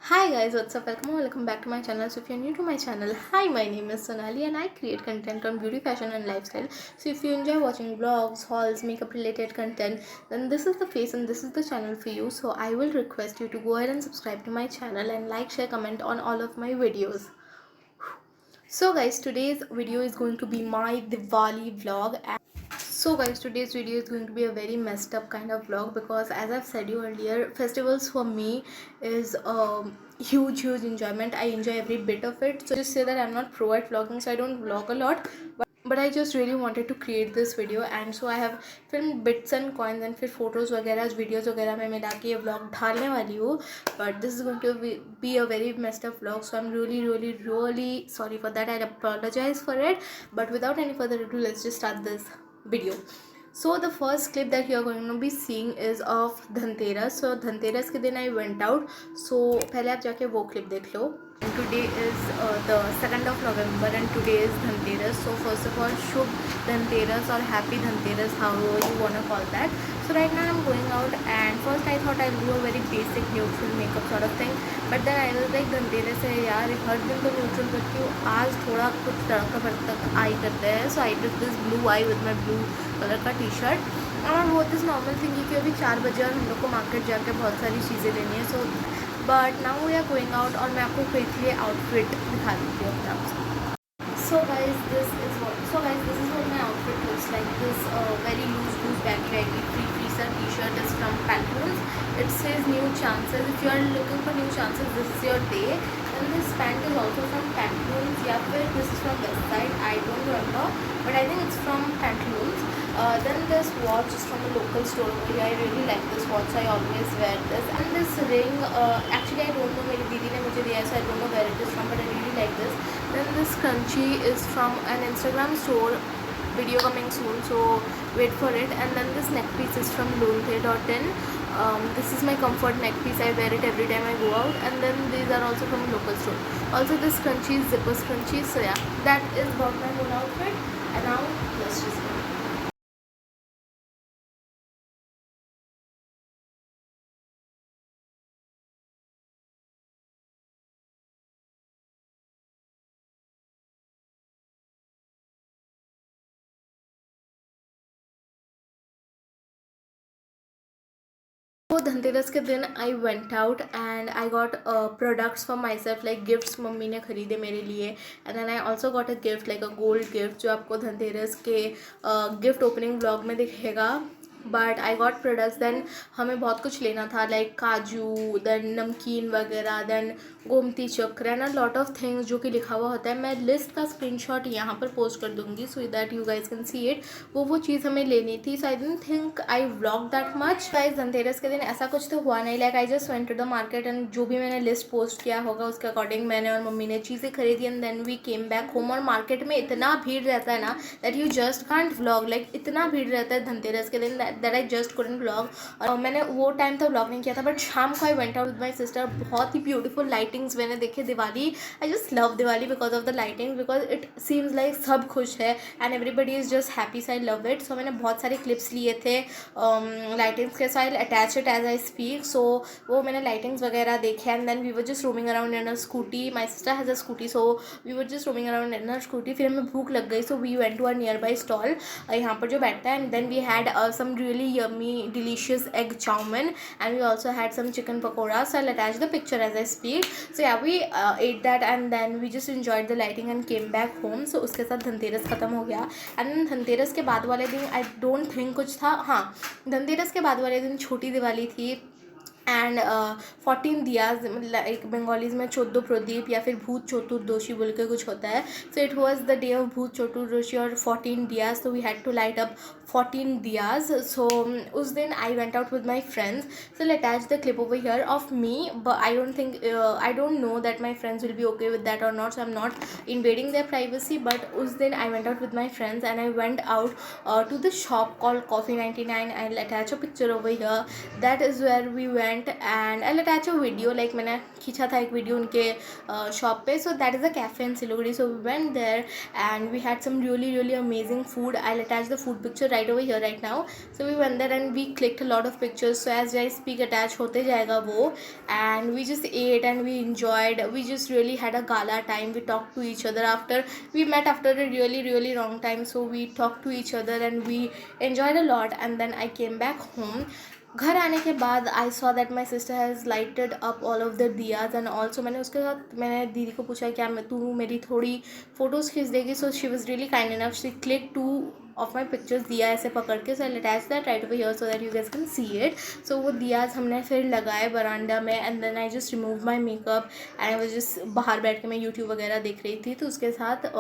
Hi guys, what's up? Welcome back to my channel. So if you're new to my channel, hi, my name is Sonali and I create content on beauty, fashion and lifestyle. So if you enjoy watching vlogs, hauls, makeup related content, then this is the face and this is the channel for you. So I will request you to go ahead and subscribe to my channel and like, share, comment on all of my videos. So guys, today's video is going to be my Diwali vlog. So guys, today's video is going to be a very messed up kind of vlog because as I've said you earlier, festivals for me is huge enjoyment. I enjoy every bit of it. So just say that I'm not pro at vlogging, so I don't vlog a lot, but I just really wanted to create this video, and so I have filmed bits and coins and फिर photos वगैरह videos वगैरह मैं मिला के ये vlog डालने वाली हूँ. But this is going to be a very messed up vlog, so I'm really sorry for that. I apologize for it, but without any further ado, let's just start this video. So the first clip that you are going to be seeing is of Dhanteras. So Dhanteras के दिन I went out. So पहले आप जाके वो clip देख लो. Today is the 2nd of November and today is Dhanteras. So first of all, Shubh Dhanteras or Happy Dhanteras, however you wanna call that. So right now I'm going out and first I thought I'll do a very basic neutral makeup sort of thing, but then I was like Dhanteras है यार, हर दिन तो neutral करती हूँ, आज थोड़ा कुछ तड़का भड़का आई करते हैं. So I did this blue eye with my blue colour का टी-शर्ट और वो दिस नॉर्मल थिंग कि अभी 4 बजे और हम लोग को मार्केट जाकर बहुत सारी चीज़ें लेनी है. So but now we are going out और मैं आपको क्विकली आउटफिट दिखा देती हूँ अपने आप से. So guys, this is what my outfit looks like. This very loose baggy free t-shirt is from Pantaloons. It says new chances. If you are looking for new chances, this is your day. And this pant is also from Pantaloons. Yeah, but this is from West Side. I don't remember, but I think it's from Pantaloons. Then this watch is from a local store over here. I really like this watch. I always wear this. And this ring, actually I don't know. मेरी दीदी ने मुझे दिया है, so I don't know where it is from, but I really like this. Then this scrunchie is from an Instagram store. Video coming soon, so wait for it. And then this neck piece is from Lonthe.in. This is my comfort neck piece. I wear it every time I go out. And then these are also from local store. Also this scrunchie is zipper scrunchie. So yeah, that is about my whole outfit. And now let's just go. तो धनतेरस के दिन I went out and I got products for myself, like gifts mummy ने खरीदे मेरे लिए. And then I also got a gift like a gold gift जो आपको धनतेरस के गिफ्ट ओपनिंग ब्लॉग में दिखेगा. But I got products. Then हमें बहुत कुछ लेना था लाइक काजू, देन नमकीन वगैरह, देन गोमती चक्र and a lot of things जो कि लिखा हुआ होता है. मैं लिस्ट का स्क्रीनशॉट यहाँ पर पोस्ट कर दूँगी so that you guys can see it. वो चीज़ हमें लेनी थी. So I don't think I vlog that much. Guys Dhanteras के दिन ऐसा कुछ तो हुआ नहीं. Like I just went to the market and जो भी मैंने लिस्ट पोस्ट किया होगा उसके अकॉर्डिंग मैंने और मम्मी ने चीज़ें खरीदी and then we came back home. और मार्केट में इतना भीड़ रहता है ना that you just can't vlog. Like इतना भीड़ रहता है धनतेरस के दिन that I just couldn't vlog. और मैंने वो टाइम तो व्लॉग नहीं किया था, बट शाम को I went out with my sister. बहुत ही ब्यूटीफुल लाइटिंग्स मैंने देखे Diwali. I just love Diwali because of the lighting, because it seems like सब खुश है and everybody is just happy. So I love it. So मैंने बहुत सारे क्लिप्स लिए थे लाइटिंग्स के. So I attach it as I speak. So वो मैंने लाइटिंग्स वगैरह देखे and then we were just roaming around in a scooty. My sister has a scooty, so we were just roaming around in a scooty. फिर हमें भूख लग गई, so we went to a nearby stall यहाँ पर जो बैठता है. And then we had some really yummy delicious egg chowmin and we also had some chicken pakoras. So I'll attach the picture as I speak. So yeah, we ate that and then we just enjoyed the lighting and came back home. So उसके साथ धनतेरस ख़त्म हो गया. And Dhanteras के बाद वाले दिन आई don't think कुछ था. हाँ, धनतेरस के बाद वाले दिन छोटी दिवाली थी एंड 14 दियाज, लाइक बंगालीज़ में 14 प्रदीप या फिर भूत चतुर्दशी बोल के कुछ होता है. So it was the day of Bhoot Chaturdashi और 14 diyas. So we had to light up 14 diyas. So उस दिन I went out with my friends. So let attach the clip over here of me. But I don't know that my friends will be okay with that और not. So I am not invading their privacy. But उस दिन I went out with my friends and I went out to the shop called Coffee 99. I'll attach a picture over here. That is where we went went and I'll attach a video, like मैंने खींचा था एक video उनके shop पे. So that is a cafe in Siliguri. So we went there and we had some really amazing food. I'll attach the food picture right over here right now. So we went there and we clicked a lot of pictures. So as I speak, attach होते जाएगा वो. And we just ate and we enjoyed. We just really had a gala time. We talked to each other after we met after a really long time. So we talked to each other and we enjoyed a lot. And then I came back home. घर आने के बाद I saw that my sister has lighted up all of the diyas. And also मैंने उसके साथ मैंने दीदी को पूछा क्या मैं तू मेरी थोड़ी फ़ोटोज़ खींच देगी. So she was really kind enough. She click two of my pictures दिया ऐसे पकड़ के. So I attach that right over here so that you guys can see it. So वो दियाज हमने फिर लगाए बरांडा में. And then I just remove my makeup and I was just बाहर बैठ के मैं यूट्यूब वगैरह देख रही थी. तो उसके साथ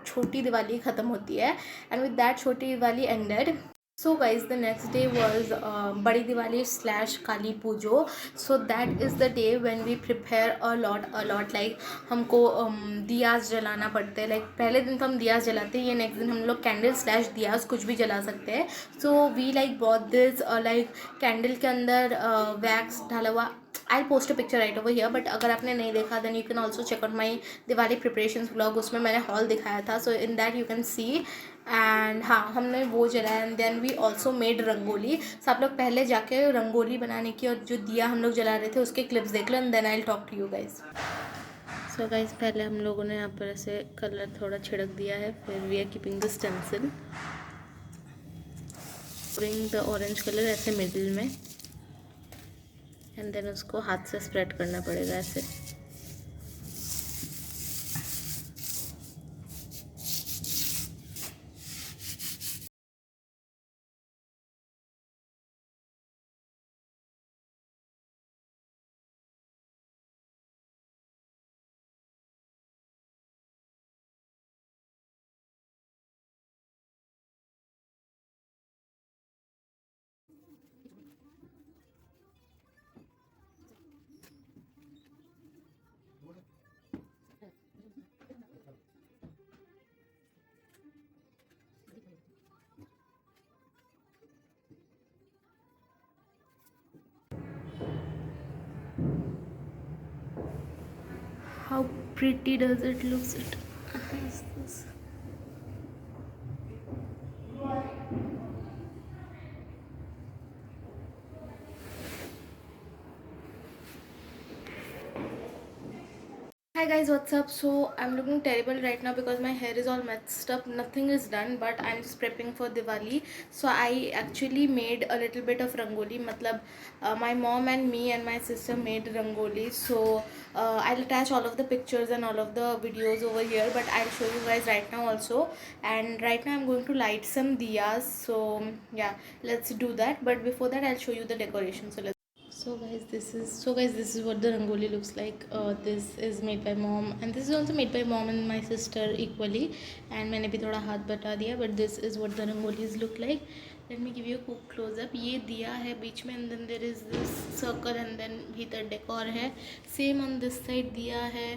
छोटी दिवाली ख़त्म होती है. एंड विद दैट छोटी Diwali ended. So guys, the next day was Badi Diwali / Kali Pujo. So that is the day when we prepare a lot like हमको दियाज जलाना पड़ते हैं. like पहले दिन तो हम दियाज जलाते हैं, ये नेक्स्ट दिन हम लोग कैंडल / दियाज कुछ भी जला सकते हैं. so we like bought this like candle के अंदर वैक्स डाला हुआ. I'll post a picture right over here, but अगर आपने नहीं देखा then you can also check out my Diwali preparations vlog. उसमें मैंने हॉल दिखाया था. so in that you can see. And हाँ, हमने वो जलाया. And then we also made rangoli. So आप लोग पहले जाके रंगोली बनाने की और जो दिया हम लोग जला रहे थे उसके क्लिप्स देख लो. And then I will talk to you guys. So guys, पहले हम लोगों ने यहाँ पर ऐसे कलर थोड़ा छिड़क दिया है. फिर we are keeping the stencil, bring the orange colour ऐसे मिडिल में. एंड देन उसको हाथ से स्प्रेड करना पड़ेगा ऐसे. How pretty does it look? It has this. Hi guys, what's up? So I'm looking terrible right now because my hair is all messed up. Nothing is done, but I'm just prepping for Diwali. So I actually made a little bit of rangoli. Matlab my mom and me and my sister made rangoli. So I'll attach all of the pictures and all of the videos over here, but I'll show you guys right now also. And right now I'm going to light some diyas. So yeah, let's do that. But before that I'll show you the decoration. So guys, this is what the rangoli looks like. This is made by mom and this is also made by mom and my sister equally. And मैंने भी थोड़ा हाथ बटा दिया. But this is what the rangolis look like. Let me give you a quick close up. ये दिया है बीच में and then there is this circle and then भीतर decor है. Same on this side दिया है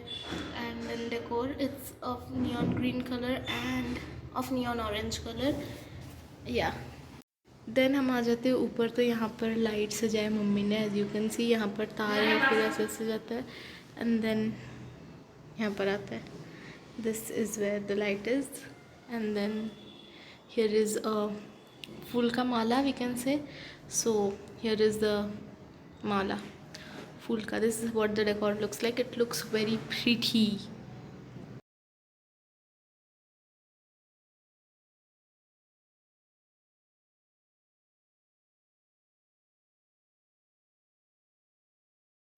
and then decor. It's of neon green color and of neon orange color. Yeah. Then हम आ जाते हैं ऊपर. तो यहाँ पर लाइट सजाए मम्मी ने. एज यू कैन सी यहाँ पर तार है, फिर ऐसे सजाता है. एंड देन यहाँ पर आता है. This is where the light is. And then here is a फूल का माला we can say. So here is the माला फूल का. This is what the decor looks like. It looks very pretty.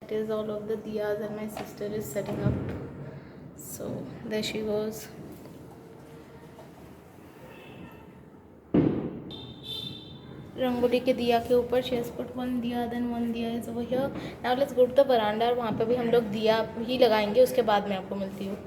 That is all of the diyas and my sister is setting up. So there she goes. Rangoli के दिया के ऊपर she has put one दिया, then one दिया is over here. Now let's go to the veranda. और वहाँ पे भी हम लोग दिया ही लगाएंगे. उसके बाद मैं आपको मिलती हूँ.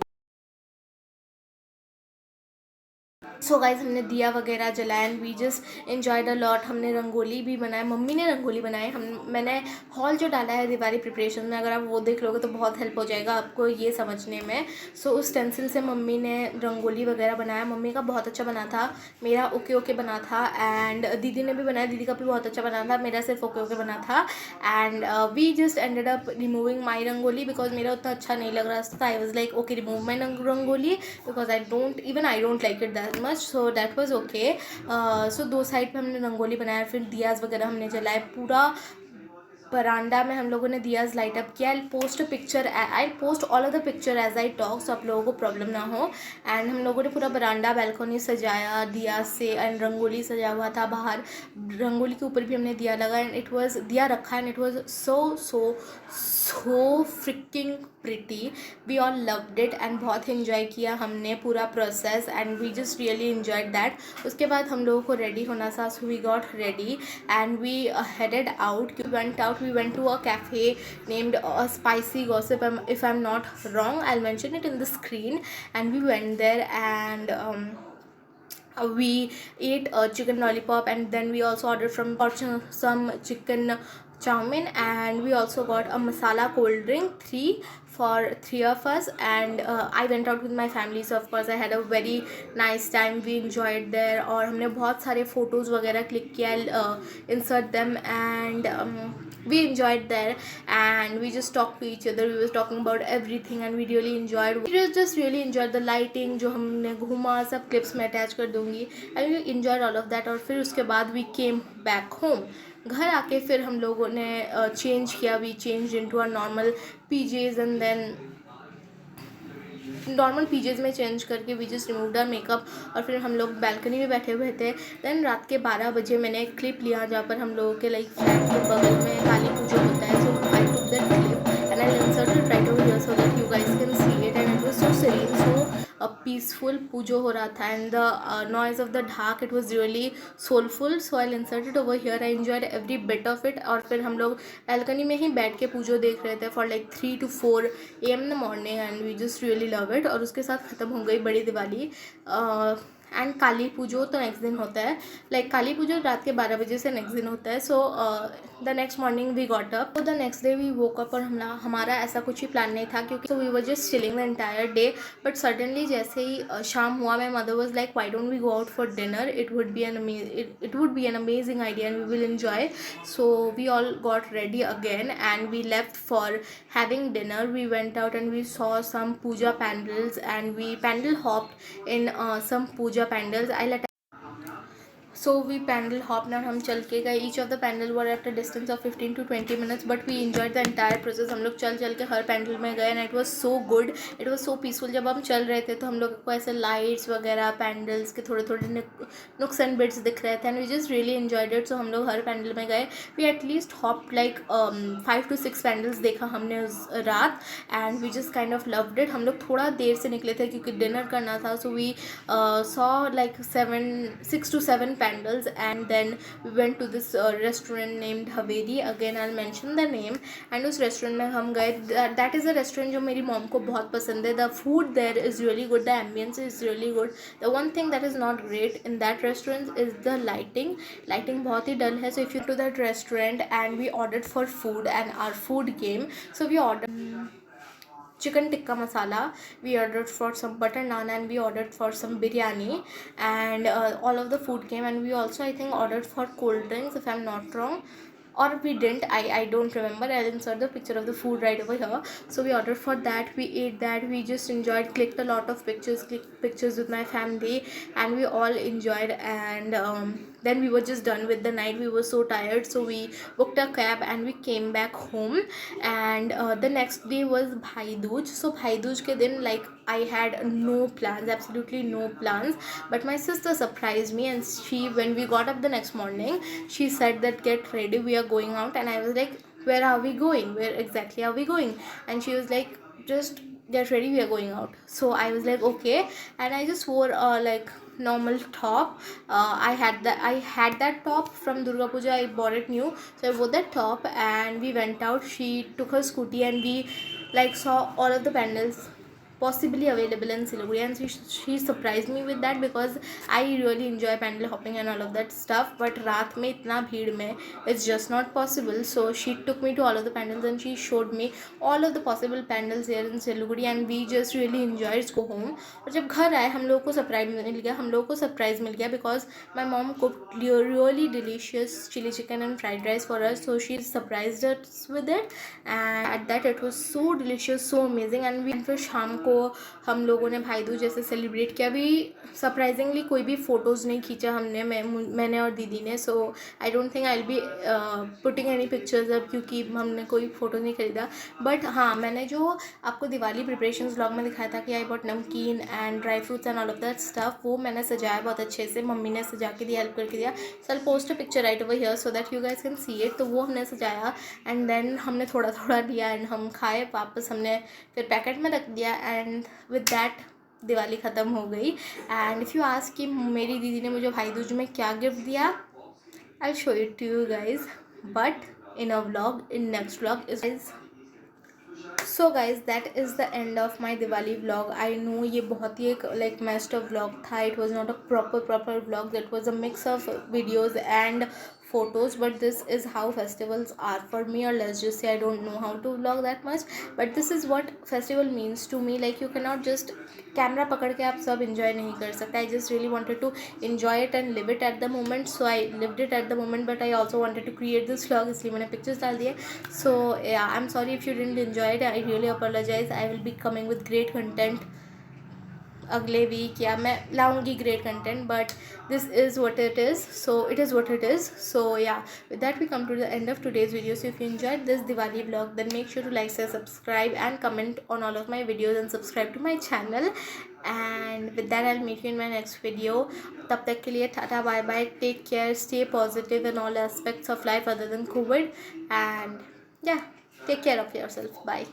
सो गाइज हमने दिया वगैरह जलाया and we just enjoyed a lot. हमने रंगोली भी बनाया, मम्मी ने रंगोली बनाई। मैंने हॉल जो डाला है दिवाली प्रिपरेशन में, अगर आप वो देख लोगे तो बहुत हेल्प हो जाएगा आपको ये समझने में। सो उस टेंसिल से मम्मी ने रंगोली वगैरह बनाया। मम्मी का बहुत अच्छा बना था, मेरा ओके ओके बना था। एंड दीदी ने भी बनाया, दीदी का भी बहुत अच्छा बना था, मेरा सिर्फ ओके ओके बना था। And we just ended up removing my rangoli because मेरा उतना अच्छा नहीं लग रहा था। I was like okay remove my rangoli because I don't like it that much, so that was okay. So दो साइड पे हमने रंगोली बनाया, फिर दियाज वगैरह हमने जलाए। पूरा बरांडा में हम लोगों ने दियाज लाइट अप किया। I post all of the picture as I talk, so आप लोगों को प्रॉब्लम ना हो। एंड हम लोगों ने पूरा बरांडा बैल्कनी सजाया दिया से, एंड रंगोली सजा हुआ था बाहर। रंगोली के ऊपर भी हमने दिया लगा एंड इट वाज दिया रखा and it was so freaking pretty. We all loved it and बहुत इन्जॉय किया हमने पूरा process and we just really enjoyed that. उसके बाद हम लोगों को रेडी होना था, so we got ready and we headed out. We went to a cafe named Spicy Gossip, if I'm not wrong, I'll mention it in the screen. And we went there and we ate a chicken lollipop, and then we also ordered some chicken chowmin, and we also got a masala cold drink, for three of us. And I went out with my family, so of course I had a very nice time. We enjoyed there और हमने बहुत सारे photos वगैरह click किया, insert them, and we enjoyed there and we just talked to each other. We was talking about everything and we really enjoyed the lighting जो हमने घूमा, सब clips में attach कर दूँगी, and we enjoyed all of that. और फिर उसके बाद we came back home. घर आके फिर हम लोगों ने चेंज किया, we change into a normal PJs and then normal PJs में चेंज करके we just removed our makeup. और फिर हम लोग बैल्कनी में बैठे हुए थे। देन रात के 12 बजे मैंने एक क्लिप लिया जहाँ पर हम लोगों के लाइक फ्लैट के बगल में काली पूजा होता है, so I took that clip and I inserted right over here so that you guys can see it. And it was so serene, so peaceful Pujo हो रहा था and the noise of the dhak, it was really soulful, so I inserted over here. I enjoyed every bit of it. और फिर हम लोग balcony में ही बैठ के पूजो देख रहे थे for like 3 to 4 AM in the morning and we just really love it. और उसके साथ ख़त्म हो गई बड़ी दिवाली। एंड काली पूजो तो नेक्स्ट दिन होता है, लाइक काली पूजो रात के 12 बजे से नेक्स्ट दिन होता है। So the next morning we got up, तो the next day we woke up. और हमारा ऐसा कुछ ही प्लान नहीं था क्योंकि we were just chilling the entire day. But suddenly जैसे ही शाम हुआ, my mother was like why don't we go out for dinner, it would be an amazing idea and we will enjoy. So we all got ready again and we left for having dinner. We went out and we saw some puja pandals and we pandal hopped in some puja pandals. So we pandal hopped and हम चल के गए. Each of the pandal were at a distance of 15 to 20 minutes, but we enjoyed the entire process. हम लोग चल के हर पैंडल में गए and it was so good, it was so peaceful. जब हम चल रहे थे तो हम लोग को ऐसे लाइट्स वगैरह पैंडल्स के थोड़े थोड़े नुक्स एंड बिट्स दिख रहे थे and we just really enjoyed it. So हम लोग हर पैंडल में गए. We at least hopped like 5 to 6 pandals देखा हमने उस रात and we just kind of loved it. हम लोग थोड़ा देर से निकले थे क्योंकि डिनर करना था. So we saw like 6 to 7 pandals and then we went to this restaurant named Haveli. Again I'll mention the name. And उस restaurant में हम गए. That is a restaurant जो मेरी mom को बहुत पसंद है. The food there is really good, the ambience is really good. The one thing that is not great in that restaurant is the lighting बहुत ही dull है. So if you go to that restaurant and we ordered for food and our food came, so we ordered chicken tikka masala, we ordered for some butter naan and we ordered for some biryani. And all of the food came and we also I think ordered for cold drinks if I'm not wrong, or we didn't, I don't remember. I'll insert the picture of the food right over here. So we ordered for that, we ate that, we just enjoyed, clicked a lot of pictures with my family and we all enjoyed. And then we were just done with the night. We were so tired, so we booked a cab and we came back home. And the next day was Bhai Dooj. So Bhai Dooj ke din, like I had no plans, absolutely no plans, but my sister surprised me and when we got up the next morning, she said that get ready, we are going out. And I was like, where are we going, where exactly are we going? And she was like, just get ready, we are going out. So I was like, okay. And I just wore like normal top. I had that top from Durga Puja, I bought it new, so I wore that top and we went out. She took her scooty and we like saw all of the pandals possibly available in Siliguri, and she surprised me with that because I really enjoy pendle hopping and all of that stuff, but रात में इतना भीड़ में it's just not possible. So she took me to all of the pendles and she showed me all of the possible pendles here in Siliguri, and we just really enjoyed to go home. और जब घर आए हम लोगों को surprise मिल गया because my mom cooked really delicious chili chicken and fried rice for us, so she surprised us with it, and at that it was so delicious, so amazing. and फिर शाम को हम लोगों ने भाई दूज जैसे सेलिब्रेट किया भी। सरप्राइजिंगली कोई भी फ़ोटोज़ नहीं खींचा हमने, मैंने और दीदी ने, so I don't think I will be putting any pictures अब, क्योंकि हमने कोई फ़ोटो नहीं खरीदा। बट हाँ, मैंने जो आपको दिवाली प्रिपरेशंस व्लॉग में दिखाया था कि आई बॉट नमकीन and dry fruits and all of that stuff, वो मैंने सजाया बहुत अच्छे से, मम्मी ने सजा के दिया, हेल्प करके दिया। So I post a picture right over here so that you guys can see it. तो वो हमने सजाया एंड देन हमने थोड़ा थोड़ा लिया एंड हम खाए, वापस हमने फिर पैकेट में रख दिया, एंड विद दैट दिवाली ख़त्म हो गई। एंड इफ़ यू आस्क कि मेरी दीदी ने मुझे भाई दूज में क्या गिफ्ट दिया, I show it to you guys, but in a vlog, in next vlog is. So guys that is the end of my Diwali vlog. I know ये बहुत ही एक लाइक मेस्ड अप व्लॉग था, it was not a proper vlog, that was a mix of videos and photos, but this is how festivals are for me, or let's just say I don't know how to vlog that much, but this is what festival means to me. Like you cannot just camera पकड़ के आप सब enjoy नहीं कर सकते. I just really wanted to enjoy it and live it at the moment, so I lived it at the moment, but I also wanted to create this vlog, इसलिए मैंने pictures डाल दिए. So yeah, I'm sorry if you didn't enjoy it, I really apologize. I will be coming with great content अगले week, या मैं लाऊंगी great content, but this is what it is, so it is what it is. So yeah, with that we come to the end of today's video. So if you enjoyed this Diwali vlog, then make sure to like, share, subscribe and comment on all of my videos and subscribe to my channel. And with that I'll meet you in my next video. तब तक के लिए tata, bye bye, take care, stay positive in all aspects of life other than COVID, and yeah, take care of yourself. Bye.